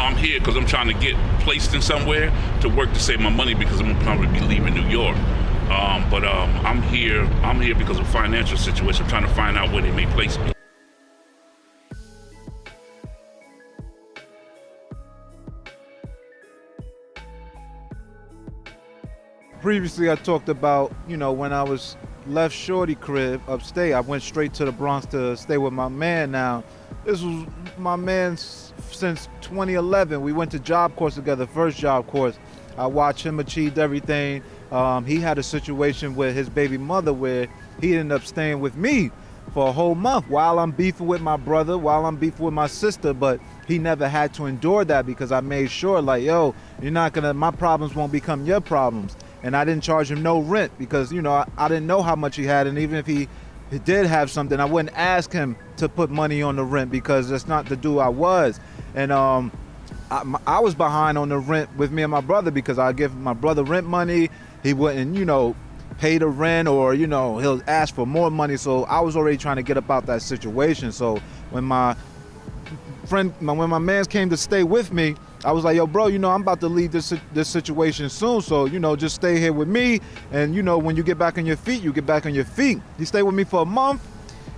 I'm here because I'm trying to get placed in somewhere to work to save my money because I'm gonna probably be leaving New York. I'm here because of financial situation. I'm trying to find out where they may place me. Previously, I talked about, when I was left Shorty crib upstate, I went straight to the Bronx to stay with my man. Now, this was my man since 2011. We went to Job Corps together, first Job Corps. I watched him achieve everything. He had a situation with his baby mother where he ended up staying with me for a whole month while I'm beefing with my brother, while I'm beefing with my sister, but he never had to endure that because I made sure, like, yo, my problems won't become your problems. And I didn't charge him no rent because, I didn't know how much he had. And even if he did have something, I wouldn't ask him to put money on the rent because that's not the dude I was. And I was behind on the rent with me and my brother because I give my brother rent money. He wouldn't, pay the rent or, he'll ask for more money. So I was already trying to get up out that situation. So when my mans came to stay with me, I was like, yo, bro, I'm about to leave this situation soon. So, just stay here with me. And, when you get back on your feet, you get back on your feet. He stayed with me for a month.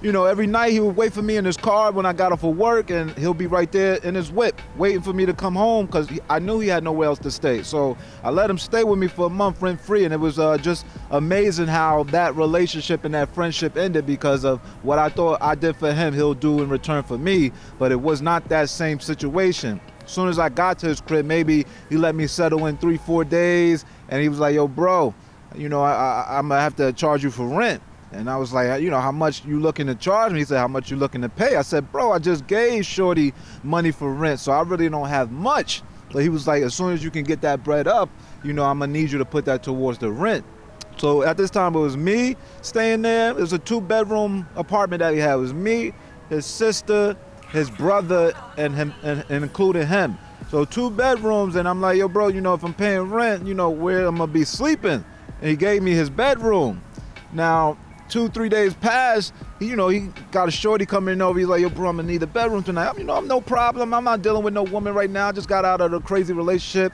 Every night he would wait for me in his car when I got off of work, and he'll be right there in his whip waiting for me to come home because I knew he had nowhere else to stay. So I let him stay with me for a month rent free, and it was just amazing how that relationship and that friendship ended because of what I thought I did for him, he'll do in return for me. But it was not that same situation. As soon as I got to his crib, maybe he let me settle in 3-4 days, and he was like, yo, bro, I'm gonna have to charge you for rent. And I was like, how much you looking to charge me? He said, how much you looking to pay? I said, bro, I just gave Shorty money for rent, so I really don't have much. So he was like, as soon as you can get that bread up, I'm gonna need you to put that towards the rent. So at this time, it was me staying there. It was a 2-bedroom apartment that he had. It was me, his sister, his brother, and him, and including him. So 2 bedrooms, and I'm like, yo, bro, if I'm paying rent, where I'm gonna be sleeping? And he gave me his bedroom. Now, 2-3 days passed, he got a shorty coming over. He's like, yo, bro, I'm gonna need a bedroom tonight. I'm no problem. I'm not dealing with no woman right now. I just got out of a crazy relationship.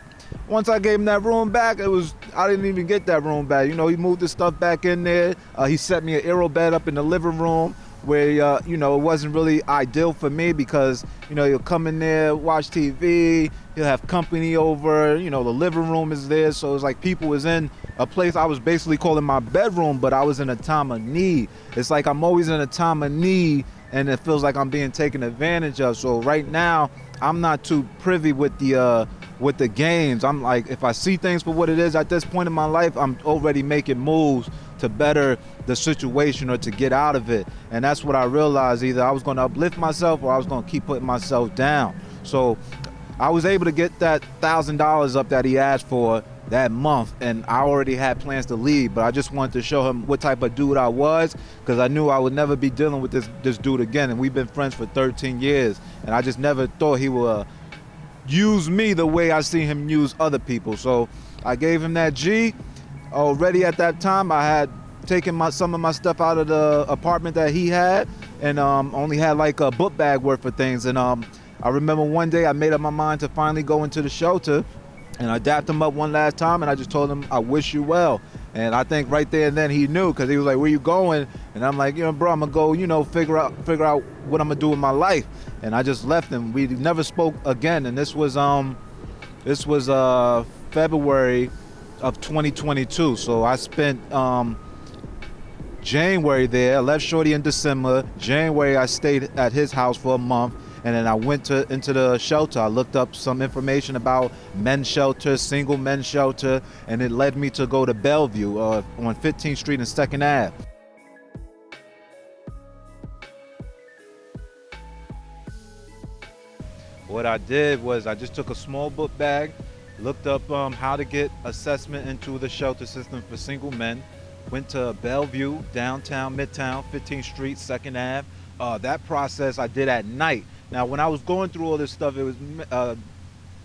Once I gave him that room back, I didn't even get that room back. He moved his stuff back in there. He set me an aero bed up in the living room where, it wasn't really ideal for me because, you'll come in there, watch TV, you'll have company over, the living room is there. So it's like people was in a place I was basically calling my bedroom, but I was in a time of need. It's like I'm always in a time of need and it feels like I'm being taken advantage of. So right now, I'm not too privy with the games. I'm like, if I see things for what it is at this point in my life, I'm already making moves to better the situation or to get out of it. And that's what I realized. Either I was going to uplift myself or I was going to keep putting myself down. So I was able to get that $1,000 up that he asked for that month, and I already had plans to leave, but I just wanted to show him what type of dude I was because I knew I would never be dealing with this dude again. And we've been friends for 13 years, and I just never thought he would use me the way I see him use other people. So I gave him that G. Already at that time, I had taken some of my stuff out of the apartment that he had and only had like a book bag worth of things. And I remember one day I made up my mind to finally go into the shelter, and I dapped him up one last time and I just told him, I wish you well. And I think right there and then he knew because he was like, where you going? And I'm like, bro, I'm gonna go, figure out what I'm gonna do with my life. And I just left him. We never spoke again. And this was February of 2022. So I spent January there. I left Shorty in December. January I stayed at his house for a month, and then I went into the shelter. I looked up some information about men's shelter, single men's shelter, and it led me to go to Bellevue on 15th Street and 2nd Ave. What I did was I just took a small book bag, looked up how to get assessment into the shelter system for single men, went to Bellevue, downtown, Midtown, 15th Street, 2nd Ave. That process I did at night. Now, when I was going through all this stuff, it was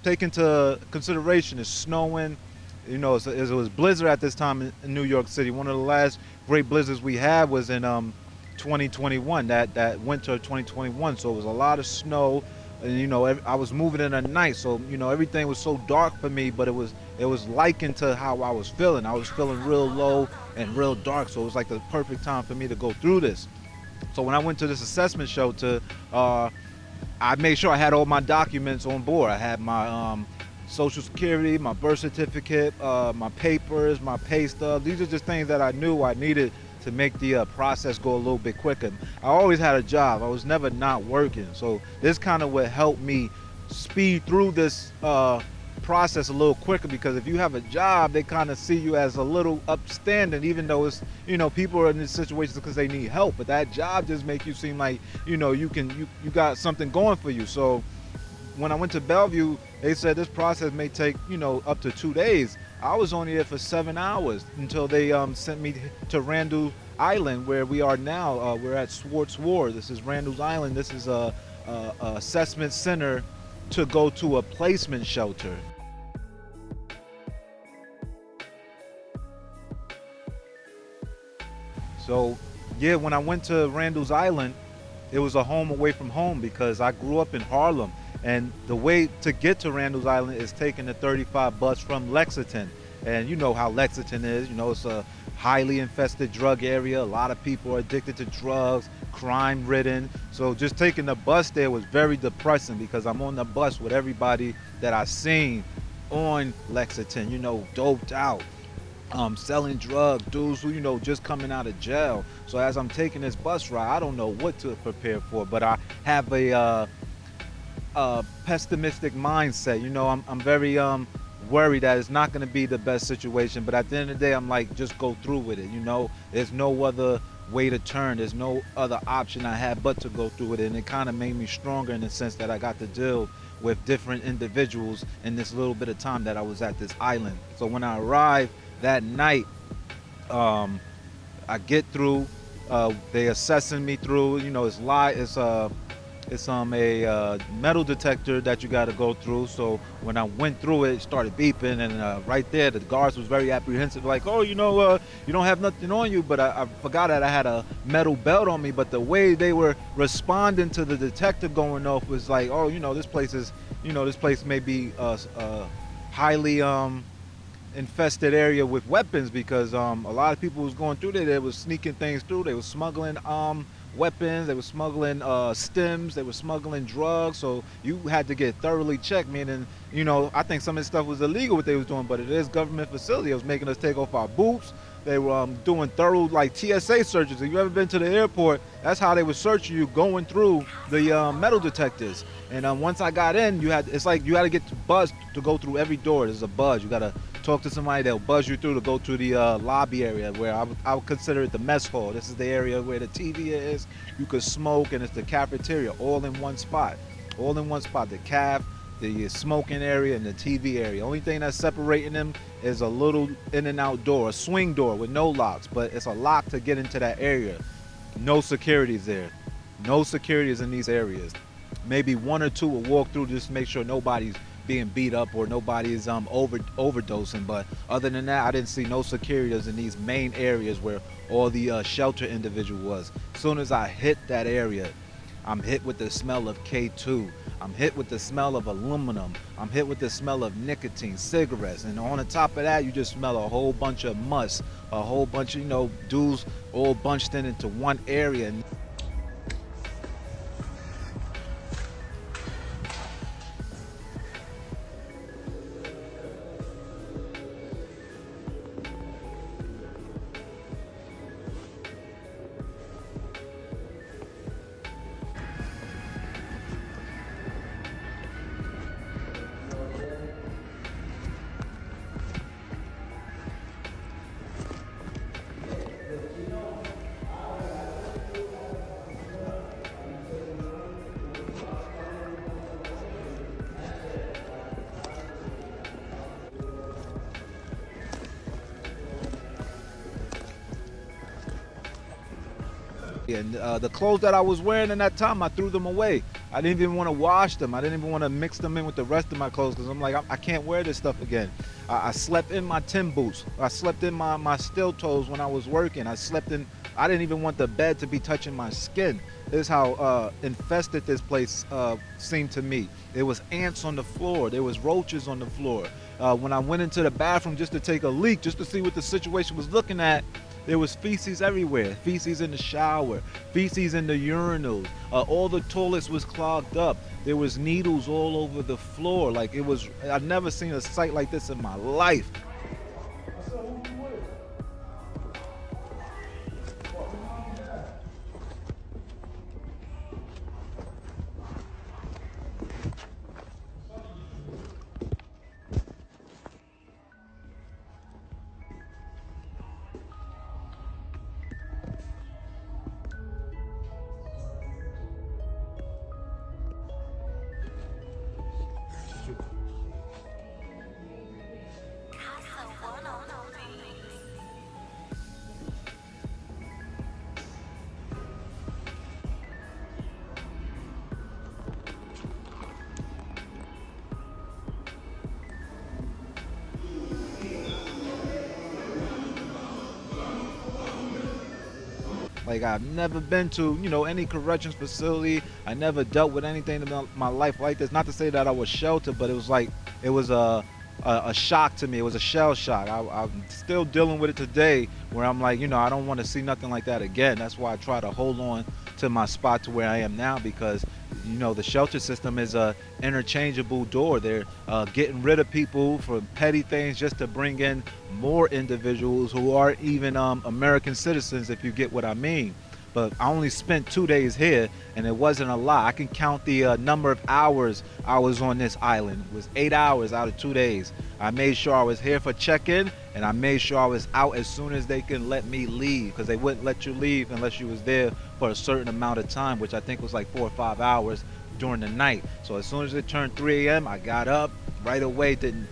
taken into consideration. It's snowing. It was blizzard at this time in New York City. One of the last great blizzards we had was in 2021, that winter of 2021. So it was a lot of snow, and I was moving in the night, so everything was so dark for me, but it was likened to how I was feeling. I was feeling real low and real dark, so it was like the perfect time for me to go through this. So when I went to this assessment shelter, I made sure I had all my documents on board. I had my social security, my birth certificate, my papers, my pay stub. These are just things that I knew I needed to make the process go a little bit quicker. I always had a job. I was never not working. So this kind of what helped me speed through this process a little quicker, because if you have a job, they kind of see you as a little upstanding, even though it's, people are in this situation because they need help. But that job just make you seem like, you got something going for you. So when I went to Bellevue, they said this process may take, up to 2 days. I was only there for 7 hours until they sent me to Randalls Island, where we are now. We're at Swartz Ward. This is Randalls Island. This is a assessment center to go to a placement shelter. So yeah, when I went to Randalls Island, it was a home away from home, because I grew up in Harlem, and the way to get to Randalls Island is taking the 35 bus from Lexington. And you know how Lexington is, it's a highly infested drug area. A lot of people are addicted to drugs, crime ridden. So just taking the bus there was very depressing, because I'm on the bus with everybody that I seen on Lexington, doped out, selling drugs, dudes who, just coming out of jail. So as I'm taking this bus ride, I don't know what to prepare for, but I have a pessimistic mindset. I'm very worried that it's not going to be the best situation, but at the end of the day, I'm like, just go through with it. There's no other way to turn. There's no other option I had but to go through with it. And it kind of made me stronger in the sense that I got to deal with different individuals in this little bit of time that I was at this island. So when I arrived that night, I get through, they assessing me through, it's a metal detector that you got to go through. So when I went through it, it started beeping, and right there, the guards was very apprehensive, like, oh, you don't have nothing on you. But I forgot that I had a metal belt on me. But the way they were responding to the detector going off was like, oh, this place may be a highly infested area with weapons, because a lot of people was going through there. They was sneaking things through. They was smuggling weapons, they were smuggling stems, they were smuggling drugs. So you had to get thoroughly checked, meaning, I think some of this stuff was illegal what they was doing, but it is government facility. It was making us take off our boots. They were doing thorough, like, TSA searches. If you ever been to the airport, that's how they would search you, going through the metal detectors. And once I got in, it's like you had to get buzzed to go through every door. There's a buzz. You got to talk to somebody, they'll buzz you through to go to the lobby area, where I would consider it the mess hall. This is the area where the TV is. You could smoke, and it's the cafeteria, all in one spot. All in one spot. The caf, the smoking area, and the TV area. Only thing that's separating them is a little in and out door, a swing door with no locks, but it's a lock to get into that area. No security's there. No security is in these areas. Maybe one or two will walk through just to make sure nobody's being beat up or nobody is overdosing, but other than that, I didn't see no securities in these main areas where all the shelter individual was. As soon as I hit that area, I'm hit with the smell of K2. I'm hit with the smell of aluminum. I'm hit with the smell of nicotine, cigarettes, and on the top of that, you just smell a whole bunch of must, a whole bunch of dudes all bunched into one area. And the clothes that I was wearing in that time, I threw them away. I didn't even want to wash them. I didn't even want to mix them in with the rest of my clothes, because I'm like, I can't wear this stuff again. I slept in my tin boots. I slept in my steel toes when I was working. I slept in I didn't even want the bed to be touching my skin. This is how infested this place seemed to me. There was ants on the floor. There was roaches on the floor. When I went into the bathroom just to take a leak, just to see what the situation was looking at, there was feces everywhere. Feces in the shower, feces in the urinals. All the toilets was clogged up. There was needles all over the floor. Like it was, I'd never seen a sight like this in my life. Like I've never been to, any corrections facility. I never dealt with anything in my life like this. Not to say that I was sheltered, but it was like, it was a shock to me. It was a shell shock. I'm still dealing with it today where I'm like, I don't want to see nothing like that again. That's why I try to hold on to my spot to where I am now, because the shelter system is a interchangeable door. They're getting rid of people for petty things just to bring in more individuals who are even American citizens, if you get what I mean. But I only spent 2 days here, and it wasn't a lot. I can count the number of hours I was on this island. It was 8 hours out of 2 days. I made sure I was here for check-in, and I made sure I was out as soon as they can let me leave, because they wouldn't let you leave unless you was there for a certain amount of time, which I think was like 4 or 5 hours during the night. So as soon as it turned 3 a.m., I got up right away, didn't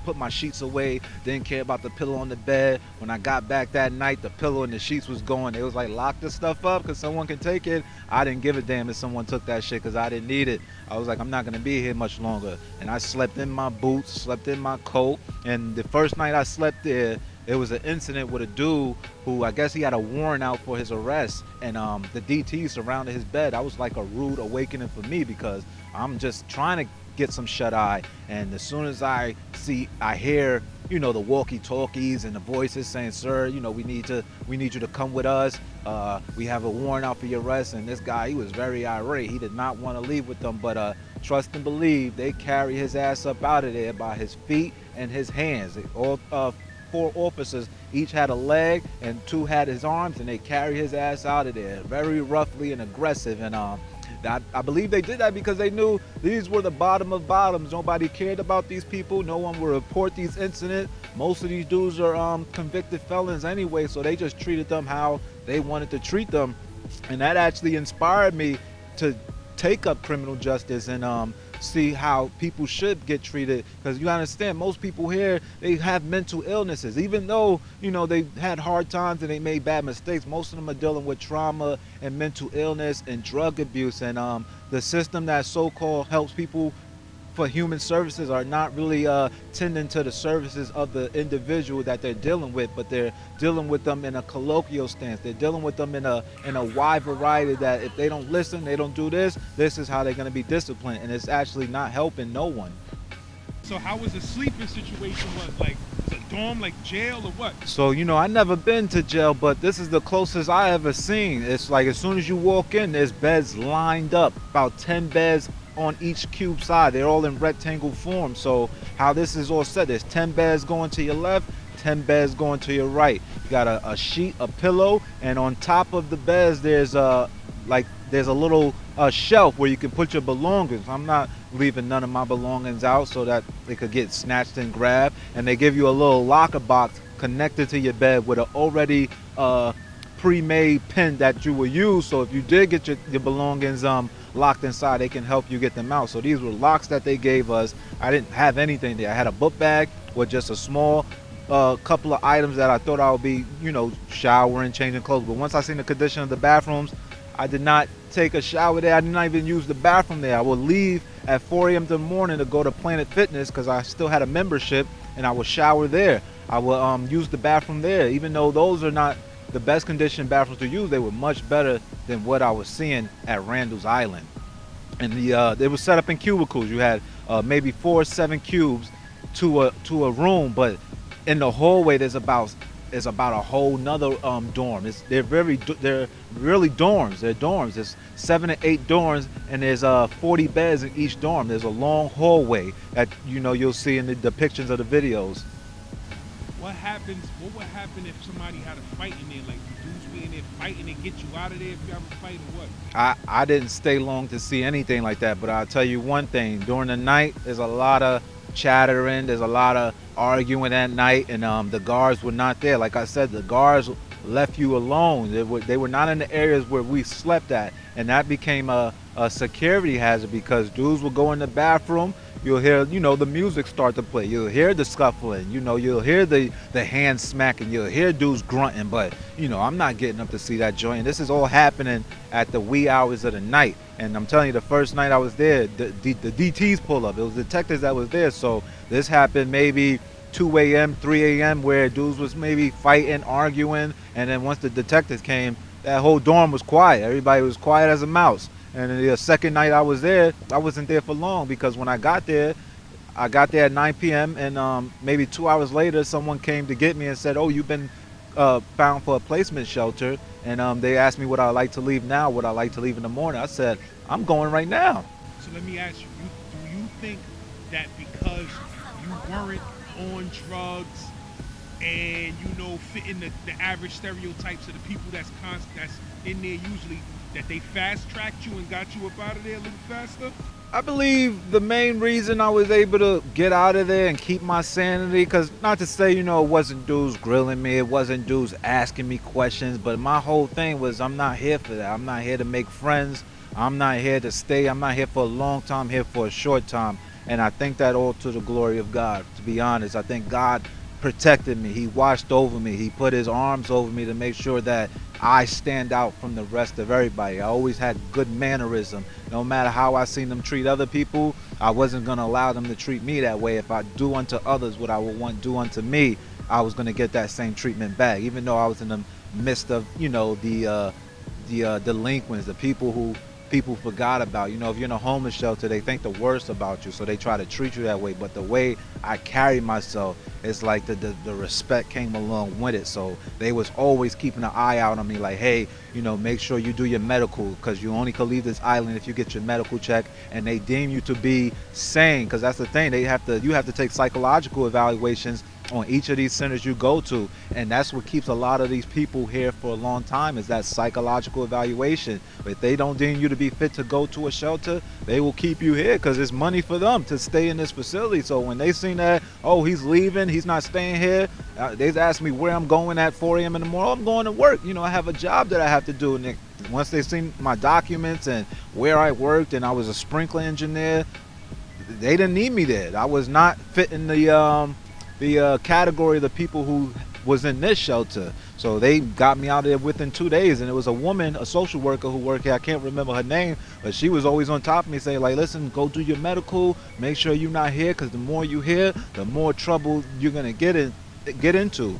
put my sheets away, didn't care about the pillow on the bed. When I got back that night, the pillow and the sheets was gone. It was like, lock this stuff up because someone can take it. I didn't give a damn if someone took that shit because I didn't need it. I was like, I'm not gonna be here much longer. And I slept in my boots, slept in my coat. And the first night I slept there, there was an incident with a dude who, I guess he had a warrant out for his arrest, and the DT surrounded his bed. That was like a rude awakening for me, because I'm just trying to get some shut-eye, and as soon as I hear, the walkie-talkies and the voices saying, sir, we need you to come with us. We have a warrant out for your arrest. And this guy, he was very irate. He did not want to leave with them, but trust and believe, they carry his ass up out of there by his feet and his hands. All 4 officers each had a leg, and 2 had his arms, and they carry his ass out of there very roughly and aggressive. And I believe they did that because they knew these were the bottom of bottoms. Nobody cared about these people. No one would report these incidents. Most of these dudes are convicted felons anyway, so they just treated them how they wanted to treat them. And that actually inspired me to take up criminal justice and see how people should get treated, because you understand, most people here, they have mental illnesses. Even though they had hard times and they made bad mistakes, most of them are dealing with trauma and mental illness and drug abuse. And the system that so-called helps people for human services are not really tending to the services of the individual that they're dealing with, but they're dealing with them in a colloquial stance. They're dealing with them in a wide variety, that if they don't listen, they don't do this is how they're going to be disciplined, and it's actually not helping no one. So how was the sleeping situation? What, like, is it dorm, like jail, or what? So, I never been to jail, but this is the closest I ever seen. It's like as soon as you walk in, there's beds lined up, about 10 beds on each cube side. They're all in rectangle form. So how this is all set, there's 10 beds going to your left, 10 beds going to your right. You got a sheet, a pillow, and on top of the beds there's a little shelf where you can put your belongings. I'm not leaving none of my belongings out so that they could get snatched and grabbed. And they give you a little locker box connected to your bed with an already pre-made pin that you will use. So if you did get your belongings locked inside, they can help you get them out. So these were locks that they gave us. I didn't have anything there. I had a book bag with just a small couple of items that I thought I would be, showering, changing clothes. But once I seen the condition of the bathrooms, I did not take a shower there. I did not even use the bathroom there. I would leave at 4 a.m. in the morning to go to Planet Fitness because I still had a membership, and I would shower there. I would use the bathroom there, even though those are not the best condition bathrooms to use, they were much better than what I was seeing at Randalls Island. And they were set up in cubicles. You had maybe 4 or 7 cubes to a room, but in the hallway there's about a whole nother dorm. They're really dorms. They're dorms. There's 7 to 8 dorms, and there's 40 beds in each dorm. There's a long hallway that you'll see in the depictions of the videos. What would happen if somebody had a fight in there? Like, dudes be in there fighting and get you out of there if you have a fight or what? I didn't stay long to see anything like that, but I'll tell you one thing. During the night, there's a lot of chattering. There's a lot of arguing at night, and the guards were not there. Like I said, the guards left you alone. They were not in the areas where we slept at, and that became a security hazard because dudes will go in the bathroom. You'll hear, the music start to play. You'll hear the scuffling. You'll hear the hand smacking. You'll hear dudes grunting. But, I'm not getting up to see that joint. And this is all happening at the wee hours of the night. And I'm telling you, the first night I was there, the DTs pull up. It was detectives that was there. So this happened maybe 2 a.m., 3 a.m., where dudes was maybe fighting, arguing. And then once the detectives came, that whole dorm was quiet. Everybody was quiet as a mouse. And the second night I was there, I wasn't there for long because when I got there at 9 p.m. and maybe 2 hours later, someone came to get me and said, "Oh, you've been found for a placement shelter." And they asked me would I like to leave now, would I like to leave in the morning. I said, "I'm going right now." So let me ask you, do you think that because you weren't on drugs and fitting the average stereotypes of the people that's in there usually, that they fast-tracked you and got you up out of there a little faster? I believe the main reason I was able to get out of there and keep my sanity, because not to say, it wasn't dudes grilling me, it wasn't dudes asking me questions, but my whole thing was I'm not here for that. I'm not here to make friends. I'm not here to stay. I'm not here for a long time. I'm here for a short time. And I think that all to the glory of God, to be honest. I think God protected me. He watched over me. He put his arms over me to make sure that I stand out from the rest of everybody. I always had good mannerism. No matter how I seen them treat other people, I wasn't going to allow them to treat me that way. If I do unto others what I would want do unto me, I was going to get that same treatment back. Even though I was in the midst of, the delinquents, the people who people forgot about. If you're in a homeless shelter, they think the worst about you, so they try to treat you that way. But the way I carry myself, it's like the respect came along with it. So they was always keeping an eye out on me, like, hey, make sure you do your medical, because you only can leave this island if you get your medical check, and they deem you to be sane, because that's the thing. You have to take psychological evaluations on each of these centers you go to, and that's what keeps a lot of these people here for a long time, is that psychological evaluation. If they don't deem you to be fit to go to a shelter, they will keep you here because it's money for them to stay in this facility. So when they seen that, oh, he's leaving, he's not staying here, they asked me where I'm going at 4 a.m. in the morning. I'm going to work. I have a job that I have to do. And once they seen my documents and where I worked, and I was a sprinkler engineer, they didn't need me there. I was not fitting the category of the people who was in this shelter. So they got me out of there within 2 days. And it was a woman, a social worker who worked here. I can't remember her name, but she was always on top of me saying, like, listen, go do your medical, make sure you're not here, because the more you here, the more trouble you're going to get into.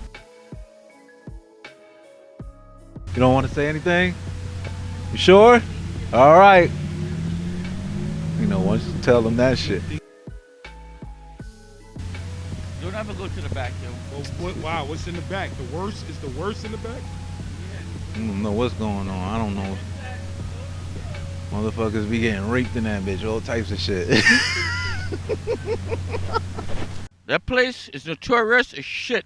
You don't want to say anything? You sure? All right. Once you tell them that shit. Don't ever go to the back, yo. Wow, what's in the back? Is the worst in the back? I don't know what's going on. I don't know. Motherfuckers be getting raped in that bitch, all types of shit. That place is notorious as shit.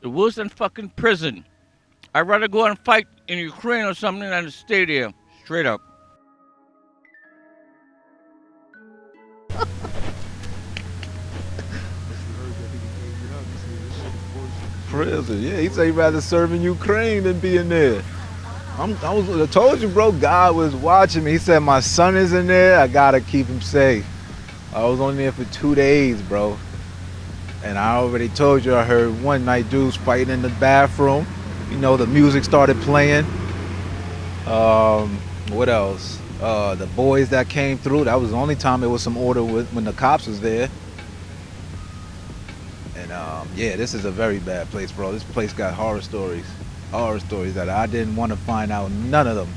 It worse than fucking prison. I'd rather go and fight in Ukraine or something than to stay there. Straight up. Prison, yeah. He said he'd rather serve in Ukraine than be in there. I told you, bro, God was watching me. He said, my son is in there. I gotta keep him safe. I was only there for 2 days, bro. And I already told you, I heard one night dudes fighting in the bathroom. The music started playing. What else? The boys that came through, that was the only time there was some order when the cops was there. And yeah, this is a very bad place, bro. This place got horror stories. horror stories that I didn't want to find out none of them.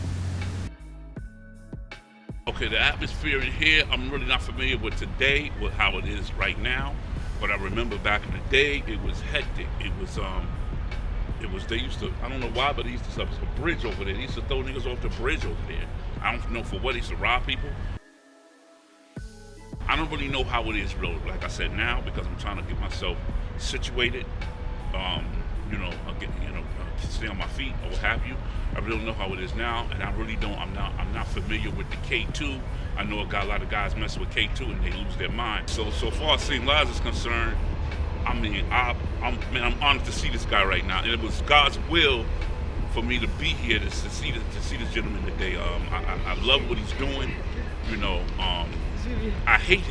Okay, the atmosphere in here, I'm really not familiar with today, with how it is right now. But I remember back in the day, it was hectic. They used to, I don't know why, but they used to have a bridge over there. They used to throw niggas off the bridge over there. I don't know for what, they used to rob people. I don't really know how it is real, like I said now, because I'm trying to get myself situated, stay on my feet or what have you. I really don't know how it is now, and I really don't, I'm not familiar with the K2. I know a lot of guys mess with K2 and they lose their mind. So far as St. Laz is concerned, I mean, I'm honored to see this guy right now, and it was God's will for me to be here to see this gentleman today. I love what he's doing. I hate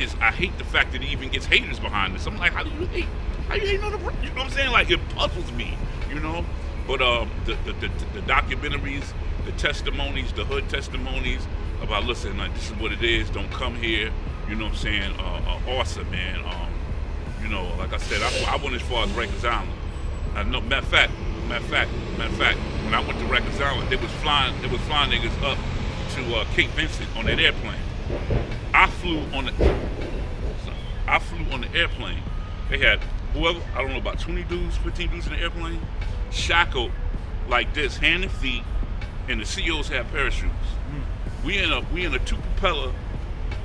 the fact that he even gets haters behind this. I'm like, how do you hate? How you hate on the? You know what I'm saying? Like, it puzzles me. But the documentaries, the testimonies, the hood testimonies about, listen, like, this is what it is. Don't come here. You know what I'm saying? Awesome, man. Like I said, I went as far as Rikers Island. I know, matter of fact, when I went to Rikers Island, they was flying niggas up to Cape Vincent on that airplane. I flew on the airplane. They had whoever, I don't know, about 20 dudes, 15 dudes in the airplane, shackled like this, hand and feet, and the CEOs had parachutes. We in a two propeller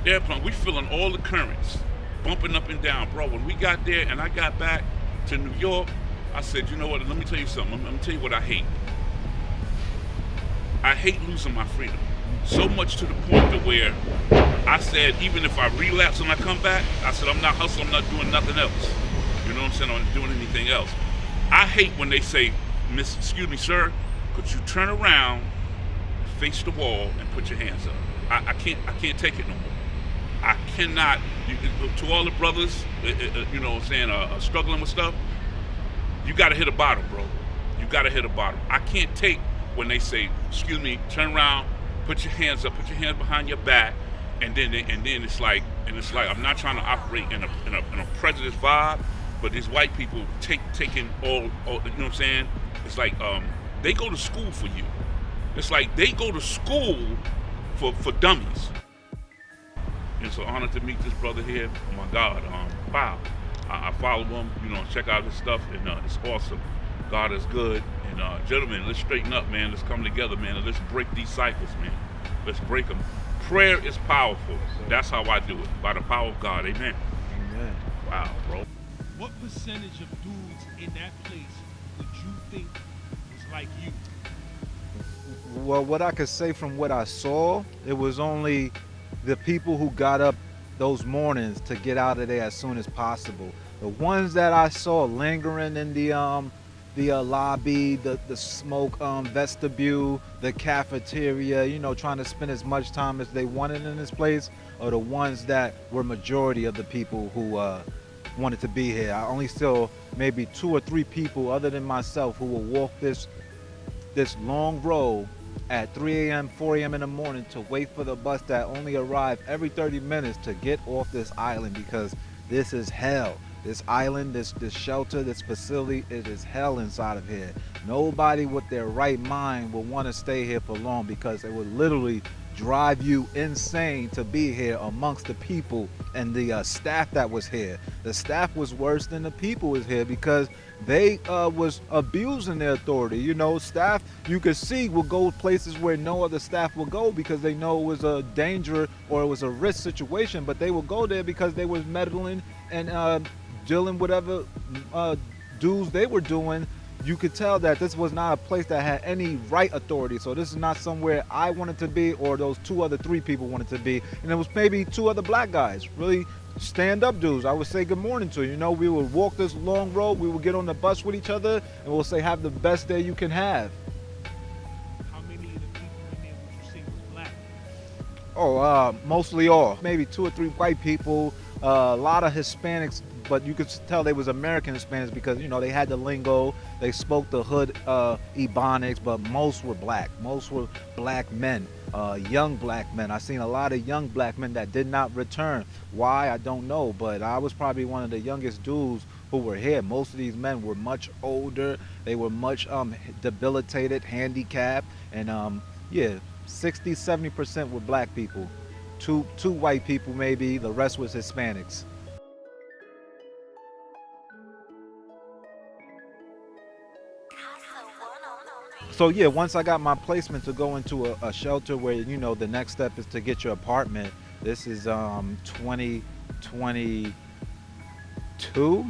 airplane. We feeling all the currents, bumping up and down, bro. When we got there and I got back to New York, I said, you know what? Let me tell you something. I'm gonna tell you what I hate. I hate losing my freedom. So much to the point to where I said, even if I relapse and I come back, I said, I'm not hustling, I'm not doing nothing else. You know what I'm saying? I'm not doing anything else. I hate when they say, excuse me, sir, could you turn around, face the wall, and put your hands up? I can't take it no more. I cannot. To all the brothers, you know what I'm saying, struggling with stuff, you got to hit a bottom, bro. You got to hit a bottom. I can't take when they say, excuse me, turn around, put your hands up, put your hands behind your back, and then it's like I'm not trying to operate in a prejudice vibe, but these white people taking all, you know what I'm saying? It's like they go to school for you. It's like they go to school for dummies. It's an honor to meet this brother here. Oh my God, wow. I follow him, check out his stuff, and it's awesome. God is good. And gentlemen, let's straighten up, man. Let's come together, man, and let's break these cycles, man. Let's break them. Prayer is powerful. That's how I do it, by the power of God. Amen. Amen. Wow, bro. What percentage of dudes in that place would you think was like you? Well, what I could say from what I saw, it was only the people who got up those mornings to get out of there as soon as possible. The ones that I saw lingering in the lobby, the smoke vestibule, the cafeteria, trying to spend as much time as they wanted in this place, are the ones that were majority of the people who wanted to be here. I only saw maybe 2 or 3 people other than myself who will walk this long road at 3 a.m., 4 a.m. in the morning to wait for the bus that only arrived every 30 minutes to get off this island, because this is hell. This island, this shelter, this facility, it is hell inside of here. Nobody with their right mind will want to stay here for long, because it would literally drive you insane to be here amongst the people and the staff that was here. The staff was worse than the people was here, because they was abusing their authority. Staff, you could see, will go places where no other staff will go because they know it was a danger or it was a risk situation, but they will go there because they was meddling and dealing whatever dues they were doing. You could tell that this was not a place that had any right authority. So this is not somewhere I wanted to be, or those 3 people wanted to be. And it was maybe 2 other black guys, really stand-up dudes. I would say good morning to. We would walk this long road, we would get on the bus with each other, and we'll say, have the best day you can have. How many of the people in there would you say was black? Oh, mostly all. Maybe 2 or 3 white people, a lot of Hispanics, but you could tell they was American Hispanics because, they had the lingo, they spoke the hood Ebonics, but most were black. Most were black men. young black men. I seen a lot of young black men that did not return. Why, I don't know, but I was probably one of the youngest dudes who were here. Most of these men were much older. They were much debilitated, handicapped, and yeah, 60-70% were black people. Two white people maybe. The rest was Hispanics. So yeah, once I got my placement to go into a shelter where the next step is to get your apartment. This is 2022.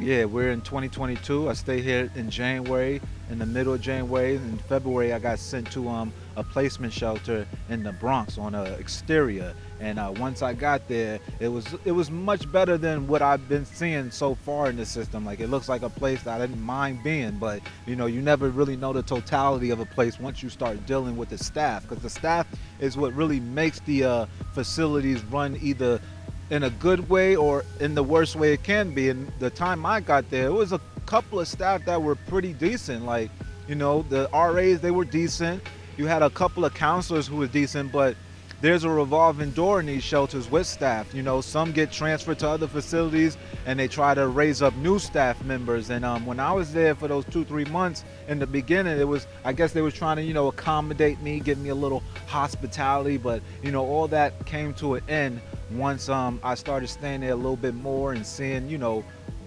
Yeah, we're in 2022. I stay here in January, in the middle of January. In February, I got sent to a placement shelter in the Bronx on a exterior. And once I got there, it was much better than what I've been seeing so far in the system. Like, it looks like a place that I didn't mind being, but you never really know the totality of a place once you start dealing with the staff, because the staff is what really makes the facilities run either in a good way or in the worst way it can be. And the time I got there, it was a couple of staff that were pretty decent. Like, the RAs, they were decent. You had a couple of counselors who were decent, but there's a revolving door in these shelters with staff. Some get transferred to other facilities and they try to raise up new staff members. And when I was there for those 2-3 months in the beginning, I guess they was trying to, accommodate me, give me a little hospitality, but all that came to an end once I started staying there a little bit more and seeing,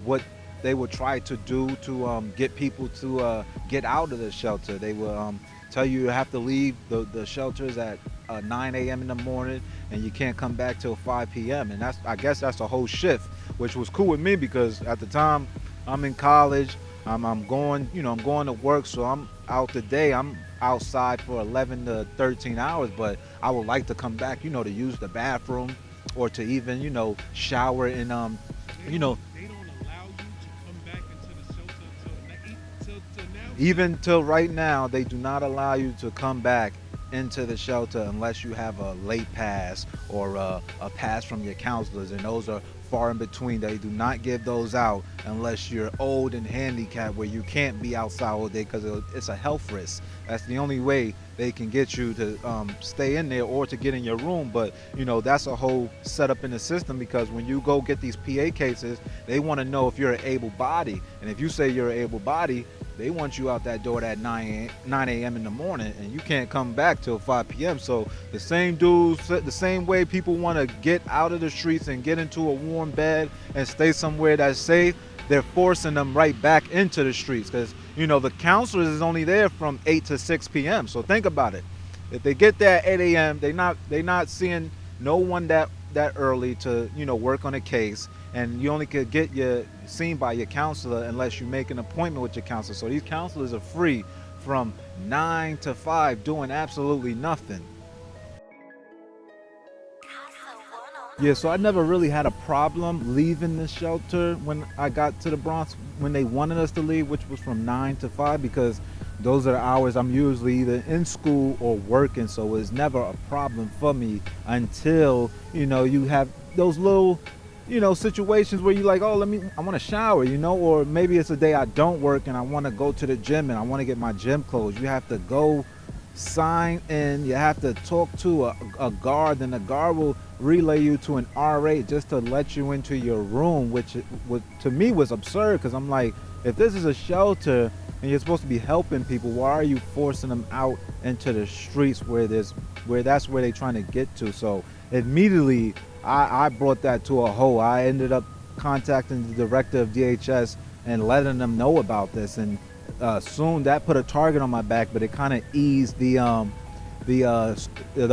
what they would try to do to get people to get out of the shelter. They would tell you have to leave the shelters at 9 a.m. in the morning, and you can't come back till 5 p.m. And I guess that's a whole shift, which was cool with me because at the time I'm in college. I'm going to work, so I'm out today. I'm outside for 11 to 13 hours, but I would like to come back, to use the bathroom or to even, shower and They don't allow you to come back into the shelter till now. Even till right now, they do not allow you to come back into the shelter unless you have a late pass or a pass from your counselors, and those are far in between. They do not give those out unless you're old and handicapped, where you can't be outside all day because it's a health risk. That's the only way they can get you to stay in there or to get in your room. But that's a whole setup in the system, because when you go get these PA cases, they want to know if you're an able body, and if you say you're an able body, they want you out that door at 9 a.m. in the morning, and you can't come back till 5 p.m. So the same dudes, the same way people want to get out of the streets and get into a warm bed and stay somewhere that's safe, they're forcing them right back into the streets, because the counselors is only there from 8 to 6 p.m. So think about it. If they get there at 8 a.m., they not seeing no one that early to work on a case, and you only could get seen by your counselor unless you make an appointment with your counselor. So these counselors are free from 9 to 5 doing absolutely nothing. Yeah, so I never really had a problem leaving the shelter when I got to the Bronx, when they wanted us to leave, which was from 9 to 5, because those are the hours I'm usually either in school or working. So it's never a problem for me until, you have those little, situations where you're like, oh, I want to shower, or maybe it's a day I don't work and I want to go to the gym and I want to get my gym clothes. You have to go sign in, you have to talk to a guard, and the guard will relay you to an RA just to let you into your room, which to me was absurd, because I'm like, if this is a shelter and you're supposed to be helping people, why are you forcing them out into the streets where that's where they're trying to get to? So immediately I brought that to a halt. I ended up contacting the director of DHS and letting them know about this, and soon that put a target on my back, but it kind of eased the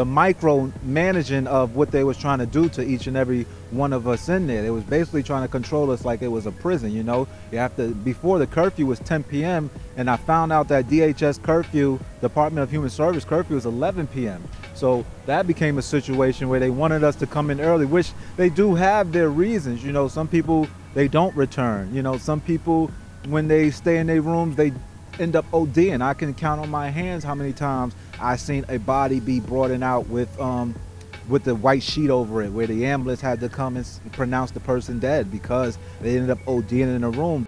micro managing of what they was trying to do to each and every one of us in there. They was basically trying to control us like it was a prison. You have to, before the curfew was 10 p.m. and I found out that DHS curfew, Department of Human Service curfew, was 11 p.m. So that became a situation where they wanted us to come in early, which they do have their reasons. Some people, they don't return. Some people, when they stay in their rooms, they end up ODing. I can count on my hands how many times I seen a body be brought in out with the white sheet over it, where the ambulance had to come and pronounce the person dead because they ended up ODing in a room.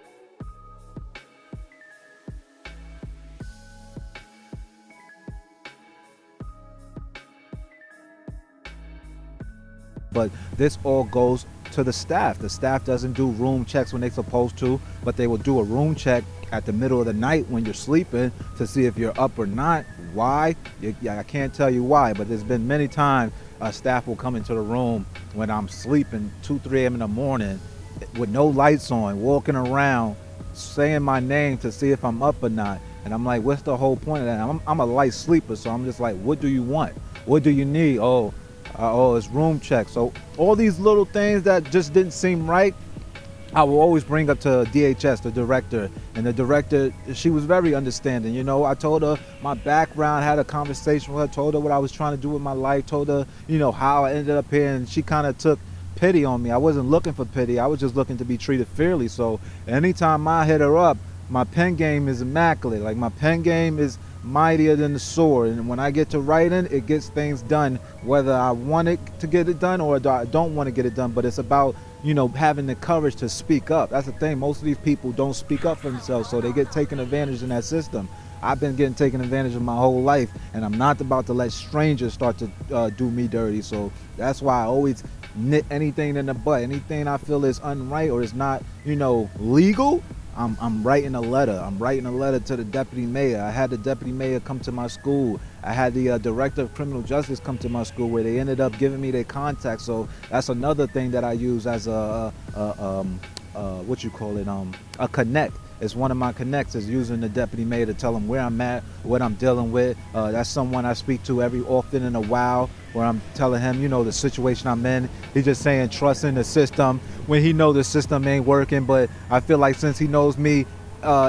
this all goes to the staff. The staff doesn't do room checks when they're supposed to, but they will do a room check at the middle of the night when you're sleeping to see if you're up or not. Why? I can't tell you why, but there's been many times staff will come into the room when I'm sleeping 2, 3 a.m. in the morning with no lights on, walking around saying my name to see if I'm up or not. And I'm like, what's the whole point of that? I'm a light sleeper, so I'm just like, what do you want? What do you need? Oh, it's room check. So all these little things that just didn't seem right, I will always bring up to DHS, the director. And the director, she was very understanding. You know, I told her my background, had a conversation with her, told her what I was trying to do with my life, told her, you know, how I ended up here, and she kind of took pity on me. I wasn't looking for pity. I was just looking to be treated fairly. So anytime I hit her up, my pen game is immaculate. Like, my pen game is mightier than the sword, and when I get to writing, it gets things done, whether I want it to get it done or I don't want to get it done. But it's about, you know, having the courage to speak up. That's the thing. Most of these people don't speak up for themselves, so they get taken advantage in that system. I've been getting taken advantage of my whole life, and I'm not about to let strangers start to do me dirty. So that's why I always nit anything in the butt. Anything I feel is unright or is not, you know, legal, I'm writing a letter. I'm writing a letter to the deputy mayor. I had the deputy mayor come to my school. I had the director of criminal justice come to my school, where they ended up giving me their contact. So that's another thing that I use as a connect. It's one of my connects, is using the deputy mayor to tell him where I'm at, what I'm dealing with. That's someone I speak to every often in a while, where I'm telling him, you know, the situation I'm in. He's just saying trust in the system when he know the system ain't working. But I feel like since he knows me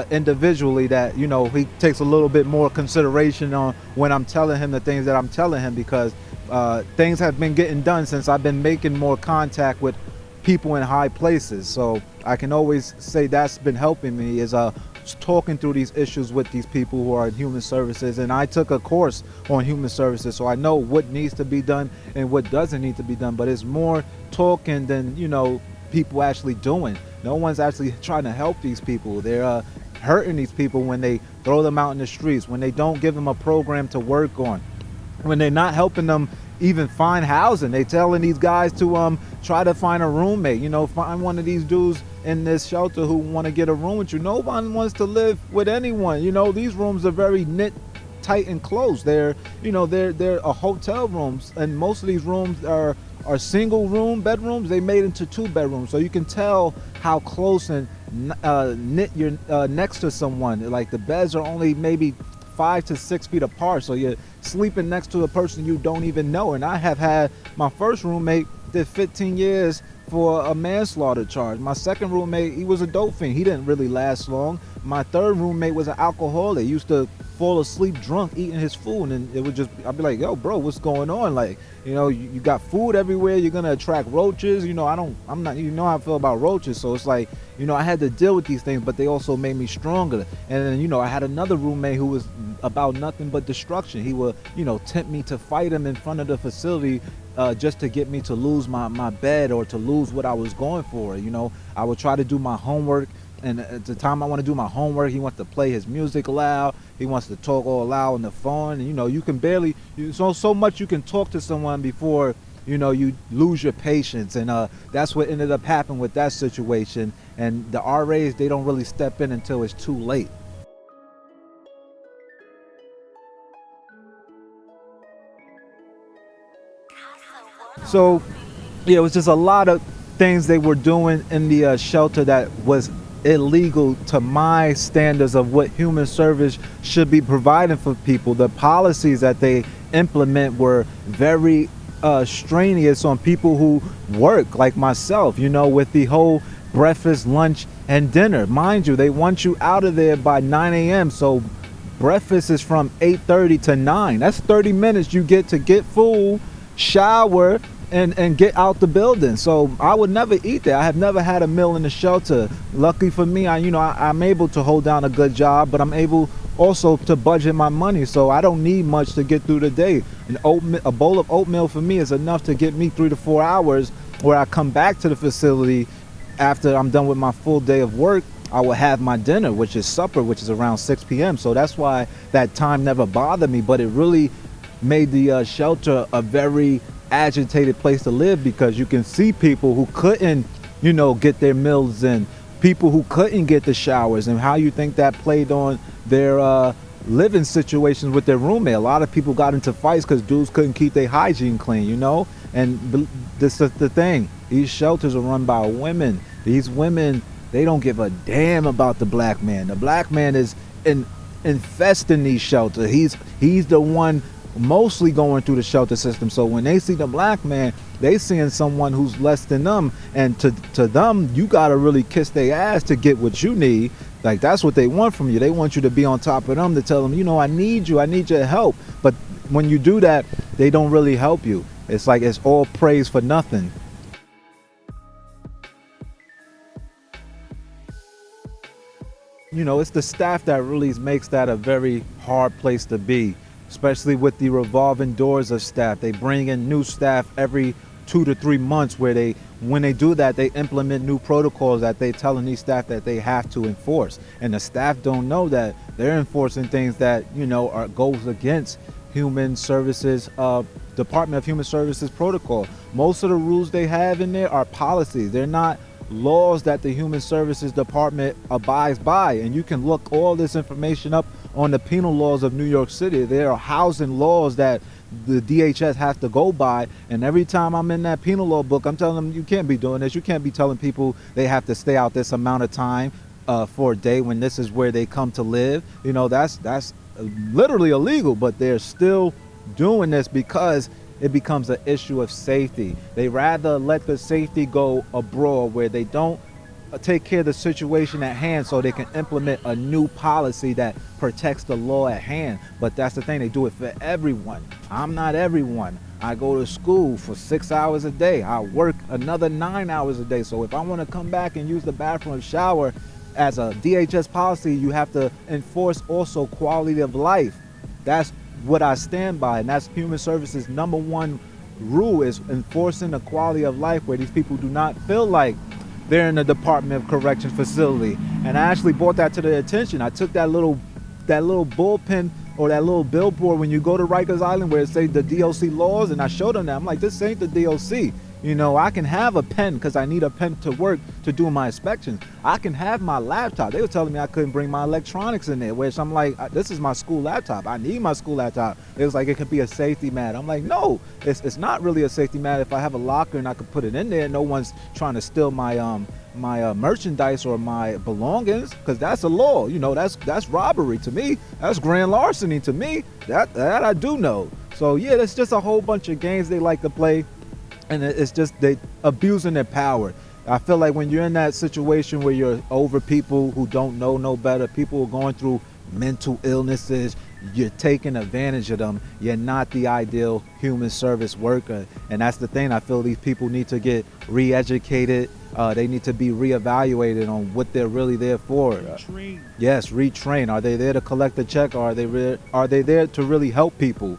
individually, that, you know, he takes a little bit more consideration on when I'm telling him the things that I'm telling him, because things have been getting done since I've been making more contact with people in high places. So I can always say that's been helping me, is talking through these issues with these people who are in human services. And I took a course on human services, so I know what needs to be done and what doesn't need to be done. But it's more talking than, you know, people actually doing. No one's actually trying to help these people. They're hurting these people when they throw them out in the streets, when they don't give them a program to work on, when they're not helping them even find housing. They telling these guys to try to find a roommate. You know, find one of these dudes in this shelter who want to get a room with you. No one wants to live with anyone. You know, these rooms are very knit, tight, and close. They're, you know, they're hotel rooms, and most of these rooms are single room bedrooms. They made into 2 bedrooms, so you can tell how close and knit you're next to someone. Like, the beds are only maybe 5 to 6 feet apart, so you're sleeping next to a person you don't even know. And I have had my first roommate did 15 years for a manslaughter charge. My second roommate, he was a dope fiend. He didn't really last long. My third roommate was an alcoholic. He used to fall asleep drunk eating his food, and it would just, I'd be like, yo, bro, what's going on? Like, you know, you got food everywhere. You're gonna attract roaches. You know, I'm not, you know how I feel about roaches. So it's like, you know, I had to deal with these things, but they also made me stronger. And then, you know, I had another roommate who was about nothing but destruction. He would, you know, tempt me to fight him in front of the facility, just to get me to lose my bed or to lose what I was going for. You know, I would try to do my homework, and at the time I want to do my homework, he wants to play his music loud. He wants to talk all loud on the phone, and, you know, you can barely, so much you can talk to someone before, you know, you lose your patience. And that's what ended up happening with that situation. And the RAs, they don't really step in until it's too late. So, yeah, it was just a lot of things they were doing in the shelter that was illegal to my standards of what human service should be providing for people. The policies that they implement were very strenuous on people who work, like myself, you know, with the whole breakfast, lunch, and dinner. Mind you, they want you out of there by 9 a.m. So breakfast is from 8:30 to 9. That's 30 minutes you get to get food, shower, and get out the building. So I would never eat there. I have never had a meal in the shelter. Lucky for me, I'm able to hold down a good job, but I'm able also to budget my money. So I don't need much to get through the day. A bowl of oatmeal for me is enough to get me 3 to 4 hours, where I come back to the facility after I'm done with my full day of work. I will have my dinner, which is supper, which is around 6 p.m. So that's why that time never bothered me, but it really made the shelter a very agitated place to live, because you can see people who couldn't, you know, get their meals in, people who couldn't get the showers, and how you think that played on their living situations with their roommate. A lot of people got into fights because dudes couldn't keep their hygiene clean, you know? And this is the thing. These shelters are run by women. These women, they don't give a damn about the black man. The black man is infesting these shelters. He's the one mostly going through the shelter system. So when they see the black man, they seeing someone who's less than them, and to them, you gotta really kiss their ass to get what you need. Like, that's what they want from you. They want you to be on top of them, to tell them, you know, I need your help. But when you do that, they don't really help you. It's like it's all praise for nothing. You know, it's the staff that really makes that a very hard place to be, especially with the revolving doors of staff. They bring in new staff every 2 to 3 months, where when they do that, they implement new protocols that they telling these staff that they have to enforce. And the staff don't know that they're enforcing things that, you know, goes against Human Services, Department of Human Services protocol. Most of the rules they have in there are policies. They're not laws that the Human Services Department abides by. And you can look all this information up on the penal laws of New York City. There are housing laws that the DHS has to go by, and every time I'm in that penal law book, I'm telling them, you can't be doing this. You can't be telling people they have to stay out this amount of time for a day when this is where they come to live. You know, that's literally illegal, but they're still doing this because it becomes an issue of safety. They rather let the safety go abroad, where they don't take care of the situation at hand, so they can implement a new policy that protects the law at hand. But that's the thing, they do it for everyone. I'm not everyone. I go to school for 6 hours a day. I work another 9 hours a day. So if I want to come back and use the bathroom or shower, as a DHS policy, you have to enforce also quality of life. That's what I stand by, and that's Human Services' #1 rule, is enforcing the quality of life, where these people do not feel like they're in the Department of Corrections facility. And I actually brought that to their attention. I took that little bullpen or that little billboard when you go to Rikers Island where it say the DOC laws, and I showed them that. I'm like, this ain't the DOC. You know, I can have a pen because I need a pen to work to do my inspections. I can have my laptop. They were telling me I couldn't bring my electronics in there, which I'm like, this is my school laptop. I need my school laptop. It was like, it could be a safety matter. I'm like, no, it's not really a safety matter. If I have a locker and I could put it in there, no one's trying to steal my merchandise or my belongings, because that's a law. You know, that's robbery to me. That's grand larceny to me. That I do know. So yeah, it's just a whole bunch of games they like to play. And it's just they abusing their power. I feel like when you're in that situation where you're over people who don't know no better, people who are going through mental illnesses, you're taking advantage of them. You're not the ideal human service worker. And that's the thing. I feel these people need to get re-educated. They need to be re-evaluated on what they're really there for. Retrained. Yes, retrain. Are they there to collect a check, or are they there to really help people?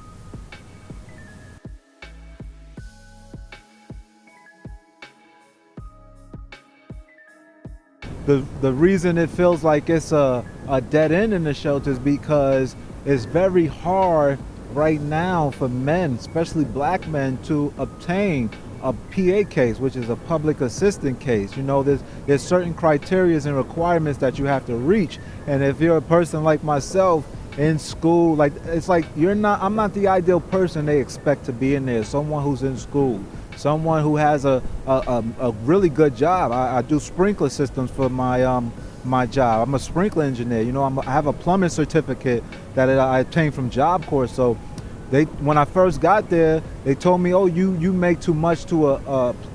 The reason it feels like it's a dead end in the shelter is because it's very hard right now for men, especially black men, to obtain a PA case, which is a public assistant case. You know, there's certain criteria and requirements that you have to reach. And if you're a person like myself in school, like, it's like I'm not the ideal person they expect to be in there. Someone who's in school, someone who has a really good job. I do sprinkler systems for my job. I'm a sprinkler engineer. You know, I have a plumbing certificate that I obtained from Job Corps. So when I first got there, they told me, oh, you make too much to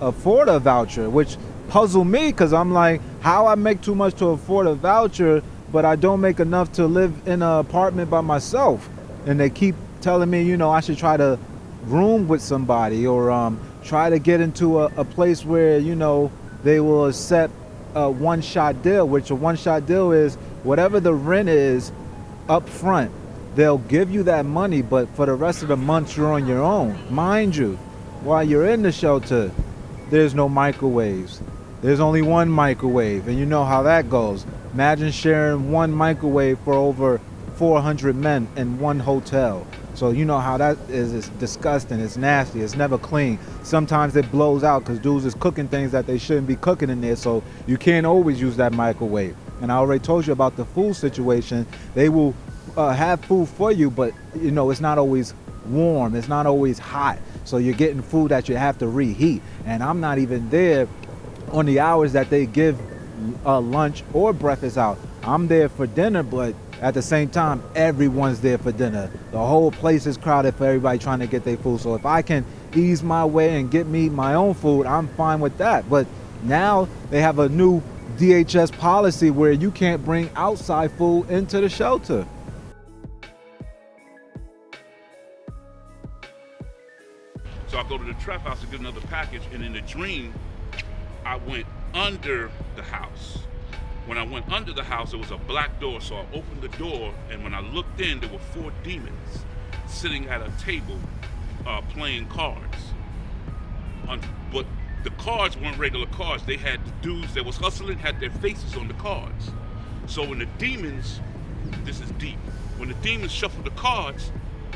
afford a voucher, which puzzled me, because I'm like, how I make too much to afford a voucher, but I don't make enough to live in an apartment by myself. And they keep telling me, you know, I should try to room with somebody, or try to get into a place where, you know, they will accept a one-shot deal, which a one-shot deal is whatever the rent is up front, they'll give you that money, but for the rest of the month you're on your own. Mind you, while you're in the shelter, there's no microwaves. There's only one microwave, and you know how that goes. Imagine sharing one microwave for over 400 men in one hotel. So you know how that is. It's disgusting. It's nasty. It's never clean. Sometimes it blows out because dudes is cooking things that they shouldn't be cooking in there. So you can't always use that microwave. And I already told you about the food situation. They will have food for you, but you know it's not always warm. It's not always hot. So you're getting food that you have to reheat. And I'm not even there on the hours that they give lunch or breakfast out. I'm there for dinner, but at the same time, everyone's there for dinner. The whole place is crowded for everybody trying to get their food. So if I can ease my way and get me my own food, I'm fine with that. But now they have a new DHS policy where you can't bring outside food into the shelter. So I go to the trap house to get another package, and in the dream, I went under the house. When I went under the house, there was a black door, so I opened the door, and when I looked in, there were 4 demons sitting at a table playing cards. But the cards weren't regular cards. They had the dudes that was hustling, had their faces on the cards. So when the demons, this is deep, when the demons shuffled the cards,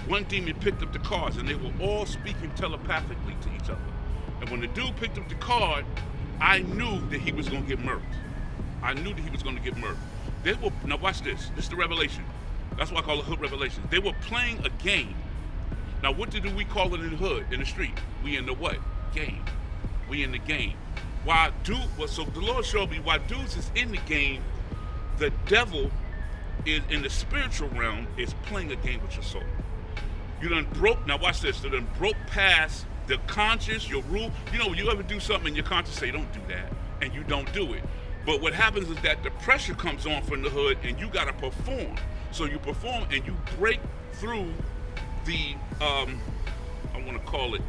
one demon picked up the cards, and they were all speaking telepathically to each other. And when the dude picked up the card, I knew that he was going to get murked. I knew that he was going to get murked. They were, now watch this. This is the revelation. That's why I call it hood revelation. They were playing a game. Now what do we call it in the hood, in the street? We in the what? Game. We in the game. While so the Lord showed me while dudes is in the game, the devil is in the spiritual realm is playing a game with your soul. You done broke, now watch this, you done broke past the conscious, your rule. You know, you ever do something and your conscience say, don't do that, and you don't do it. But what happens is that the pressure comes on from the hood and you gotta perform. So you perform and you break through the, I wanna call it,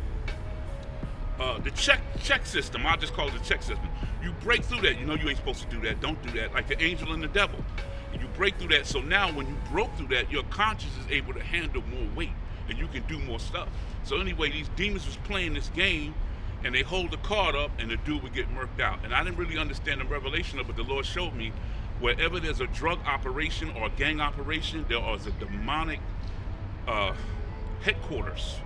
the check system. I'll just call it the check system. You break through that, you know you ain't supposed to do that, don't do that, like the angel and the devil. And you break through that, so now when you broke through that, your conscience is able to handle more weight and you can do more stuff. So anyway, these demons was playing this game and they hold the card up and the dude would get murked out. And I didn't really understand the revelation of it. The Lord showed me wherever there's a drug operation or a gang operation, there is a demonic headquarters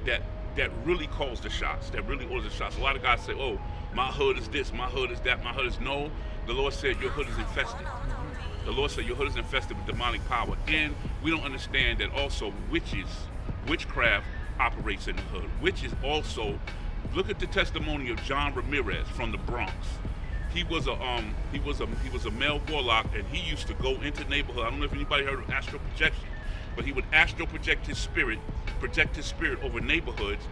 that really calls the shots, that really orders the shots. A lot of guys say, oh, my hood is this, my hood is that, my hood is no. The Lord said your hood is infested. The Lord said your hood is infested with demonic power. And we don't understand that also witchcraft operates in the hood. Witches also, look at the testimony of John Ramirez from the Bronx. He was a male warlock, and he used to go into neighborhood. I don't know if anybody heard of astral projection, but he would astral project his spirit over neighborhoods,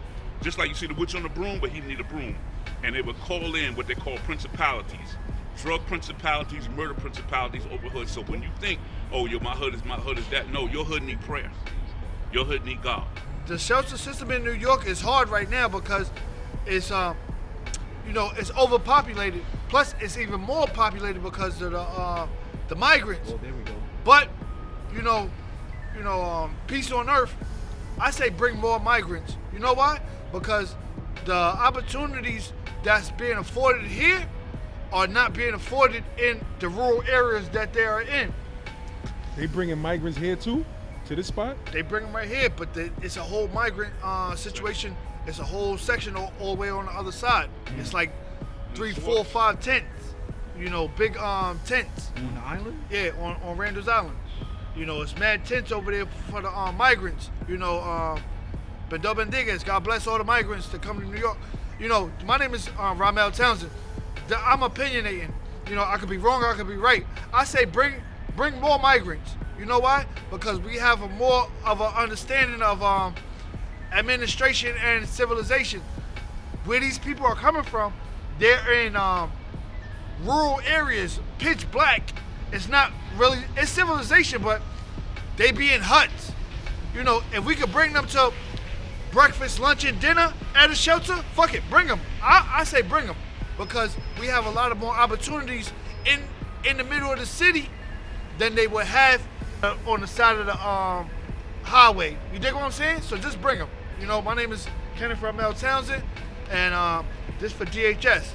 just like you see the witch on the broom, but he need a broom. And they would call in what they call principalities, drug principalities, murder principalities over hood. So when you think, oh, my hood is that, no, your hood need prayer. Your hood need God. The shelter system in New York is hard right now because it's it's overpopulated. Plus, it's even more populated because of the migrants. Oh, there we go. But peace on earth. I say bring more migrants. You know why? Because the opportunities that's being afforded here are not being afforded in the rural areas that they are in. They bringing migrants here too, to this spot? They bring them right here, but it's a whole migrant situation. It's a whole section all the way on the other side. It's like 3, 4, 5 tents. Big tents. On the island? Yeah, on Randalls Island. It's mad tents over there for the migrants. Bendo Bendigas, God bless all the migrants that come to New York. My name is Ramel Townsend. I'm opinionating. I could be wrong, I could be right. I say bring more migrants. You know why? Because we have a more of an understanding of administration and civilization. Where these people are coming from, they're in rural areas, pitch black. It's not really, it's civilization, but they be in huts. If we could bring them to breakfast, lunch, and dinner at a shelter, fuck it, bring them. I say bring them, because we have a lot of more opportunities in the middle of the city than they would have on the side of the highway. You dig what I'm saying? So just bring them. My name is Kenneth Ramel Townsend, and this for DHS.